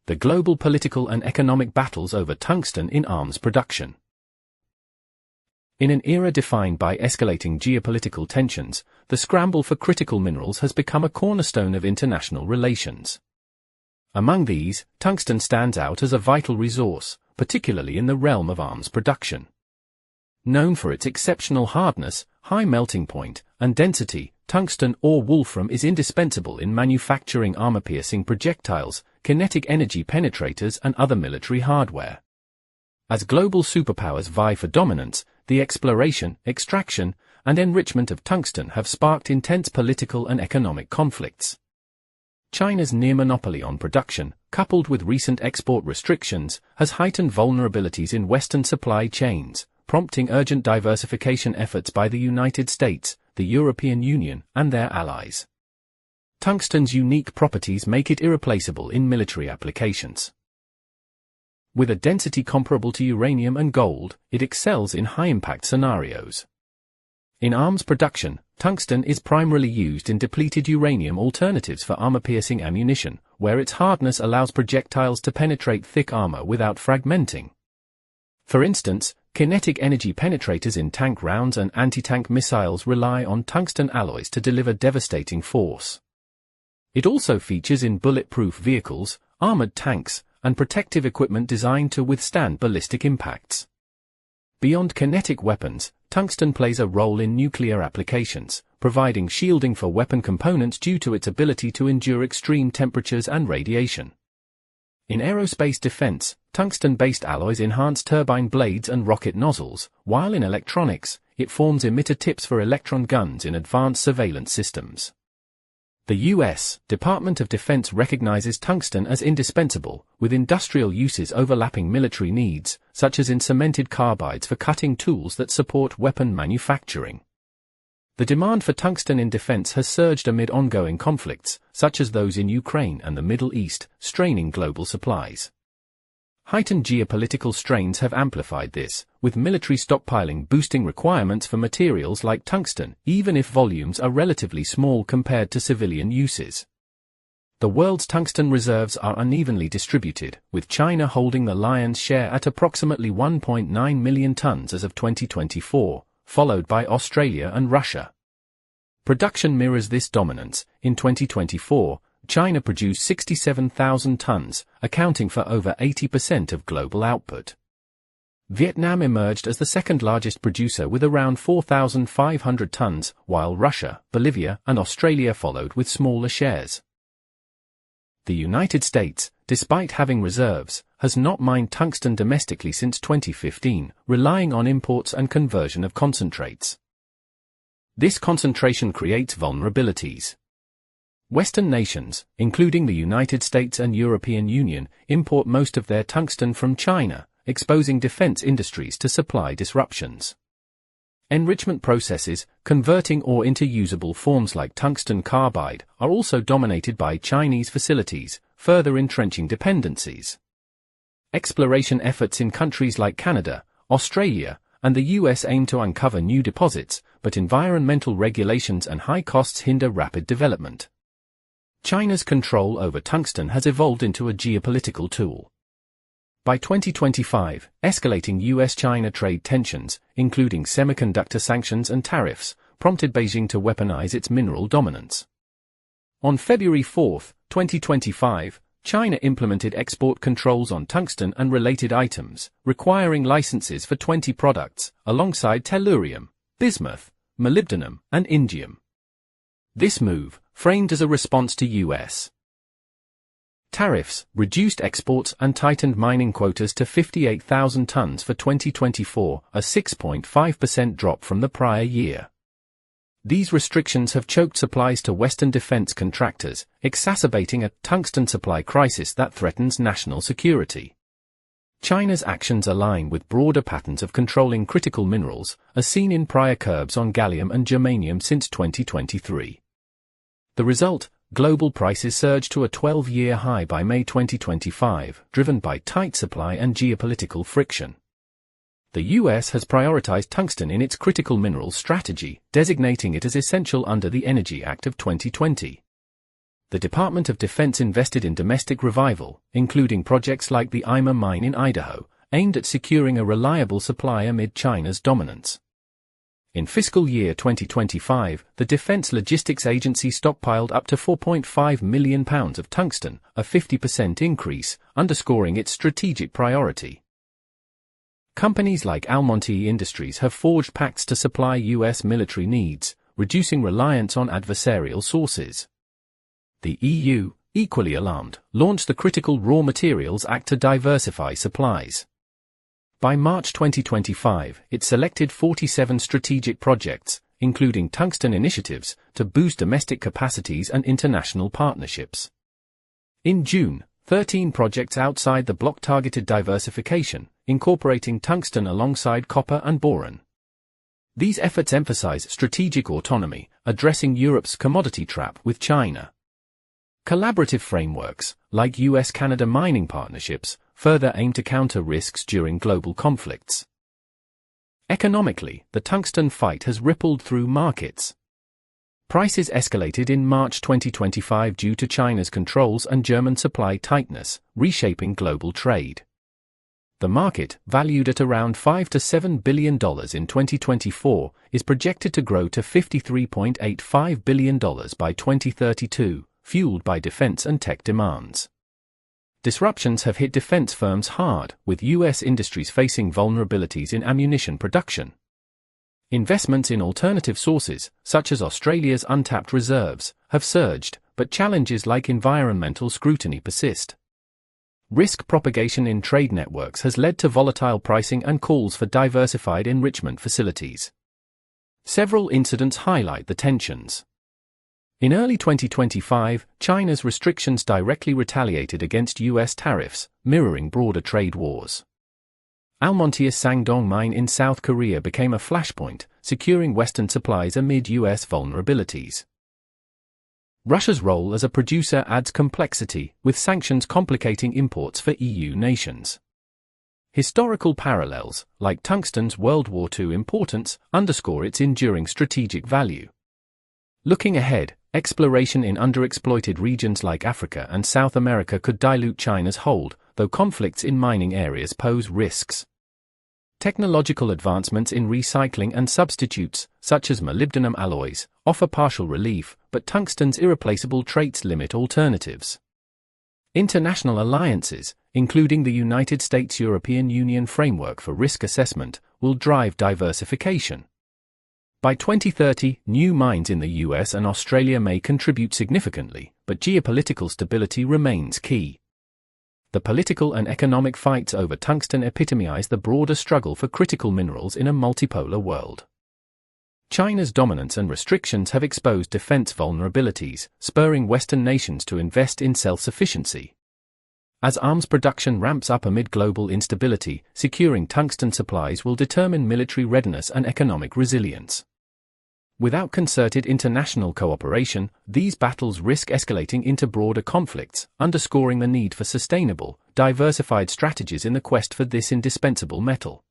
The global political and economic battles over tungsten in arms production. In an era defined by escalating geopolitical tensions, the scramble for critical minerals has become a cornerstone of international relations. Among these, tungsten stands out as a vital resource, particularly in the realm of arms production. Known for its exceptional hardness, high melting point, and density, tungsten or wolfram is indispensable in manufacturing armor-piercing projectiles, kinetic energy penetrators, and other military hardware. As global superpowers vie for dominance, the exploration, extraction, and enrichment of tungsten have sparked intense political and economic conflicts. China's near monopoly on production, coupled with recent export restrictions, has heightened vulnerabilities in Western supply chains, prompting urgent diversification efforts by the United States, the European Union, and their allies. Tungsten's unique properties make it irreplaceable in military applications. With a density comparable to uranium and gold, it excels in high-impact scenarios. In arms production, tungsten is primarily used in depleted uranium alternatives for armor-piercing ammunition, where its hardness allows projectiles to penetrate thick armor without fragmenting. For instance, kinetic energy penetrators in tank rounds and anti-tank missiles rely on tungsten alloys to deliver devastating force. It also features in bulletproof vehicles, armored tanks, and protective equipment designed to withstand ballistic impacts. Beyond kinetic weapons, tungsten plays a role in nuclear applications, providing shielding for weapon components due to its ability to endure extreme temperatures and radiation. In aerospace defense, tungsten-based alloys enhance turbine blades and rocket nozzles, while in electronics, it forms emitter tips for electron guns in advanced surveillance systems. The U.S. Department of Defense recognizes tungsten as indispensable, with industrial uses overlapping military needs, such as in cemented carbides for cutting tools that support weapon manufacturing. The demand for tungsten in defense has surged amid ongoing conflicts, such as those in Ukraine and the Middle East, straining global supplies. Heightened geopolitical strains have amplified this, with military stockpiling boosting requirements for materials like tungsten, even if volumes are relatively small compared to civilian uses. The world's tungsten reserves are unevenly distributed, with China holding the lion's share at approximately 1.9 million tons as of 2024, followed by Australia and Russia. Production mirrors this dominance. In 2024, China produced 67,000 tons, accounting for over 80% of global output. Vietnam emerged as the second-largest producer with around 4,500 tons, while Russia, Bolivia, and Australia followed with smaller shares. The United States, despite having reserves, has not mined tungsten domestically since 2015, relying on imports and conversion of concentrates. This concentration creates vulnerabilities. Western nations, including the United States and European Union, import most of their tungsten from China, exposing defense industries to supply disruptions. Enrichment processes, converting ore into usable forms like tungsten carbide, are also dominated by Chinese facilities, further entrenching dependencies. Exploration efforts in countries like Canada, Australia, and the US aim to uncover new deposits, but environmental regulations and high costs hinder rapid development. China's control over tungsten has evolved into a geopolitical tool. By 2025, escalating US-China trade tensions, including semiconductor sanctions and tariffs, prompted Beijing to weaponize its mineral dominance. On February 4, 2025, China implemented export controls on tungsten and related items, requiring licenses for 20 products, alongside tellurium, bismuth, molybdenum, and indium. This move, framed as a response to U.S. tariffs, reduced exports and tightened mining quotas to 58,000 tons for 2024, a 6.5% drop from the prior year. These restrictions have choked supplies to Western defense contractors, exacerbating a tungsten supply crisis that threatens national security. China's actions align with broader patterns of controlling critical minerals, as seen in prior curbs on gallium and germanium since 2023. The result, global prices surged to a 12-year high by May 2025, driven by tight supply and geopolitical friction. The U.S. has prioritized tungsten in its critical minerals strategy, designating it as essential under the Energy Act of 2020. The Department of Defense invested in domestic revival, including projects like the Ima mine in Idaho, aimed at securing a reliable supply amid China's dominance. In fiscal year 2025, the Defense Logistics Agency stockpiled up to £4.5 million of tungsten, a 50% increase, underscoring its strategic priority. Companies like Almonty Industries have forged pacts to supply U.S. military needs, reducing reliance on adversarial sources. The EU, equally alarmed, launched the Critical Raw Materials Act to diversify supplies. By March 2025, it selected 47 strategic projects, including tungsten initiatives, to boost domestic capacities and international partnerships. In June, 13 projects outside the bloc targeted diversification, incorporating tungsten alongside copper and boron. These efforts emphasize strategic autonomy, addressing Europe's commodity trap with China. Collaborative frameworks, like US-Canada mining partnerships, further aim to counter risks during global conflicts. Economically, the tungsten fight has rippled through markets. Prices escalated in March 2025 due to China's controls and German supply tightness, reshaping global trade. The market, valued at around $5 to $7 billion in 2024, is projected to grow to $53.85 billion by 2032, fueled by defense and tech demands. Disruptions have hit defense firms hard, with U.S. industries facing vulnerabilities in ammunition production. Investments in alternative sources, such as Australia's untapped reserves, have surged, but challenges like environmental scrutiny persist. Risk propagation in trade networks has led to volatile pricing and calls for diversified enrichment facilities. Several incidents highlight the tensions. In early 2025, China's restrictions directly retaliated against U.S. tariffs, mirroring broader trade wars. Almonty's Sangdong mine in South Korea became a flashpoint, securing Western supplies amid U.S. vulnerabilities. Russia's role as a producer adds complexity, with sanctions complicating imports for EU nations. Historical parallels, like tungsten's World War II importance, underscore its enduring strategic value. Looking ahead, exploration in underexploited regions like Africa and South America could dilute China's hold, though conflicts in mining areas pose risks. Technological advancements in recycling and substitutes, such as molybdenum alloys, offer partial relief, but tungsten's irreplaceable traits limit alternatives. International alliances, including the United States-European Union Framework for Risk Assessment, will drive diversification. By 2030, new mines in the US and Australia may contribute significantly, but geopolitical stability remains key. The political and economic fights over tungsten epitomize the broader struggle for critical minerals in a multipolar world. China's dominance and restrictions have exposed defense vulnerabilities, spurring Western nations to invest in self-sufficiency. As arms production ramps up amid global instability, securing tungsten supplies will determine military readiness and economic resilience. Without concerted international cooperation, these battles risk escalating into broader conflicts, underscoring the need for sustainable, diversified strategies in the quest for this indispensable metal.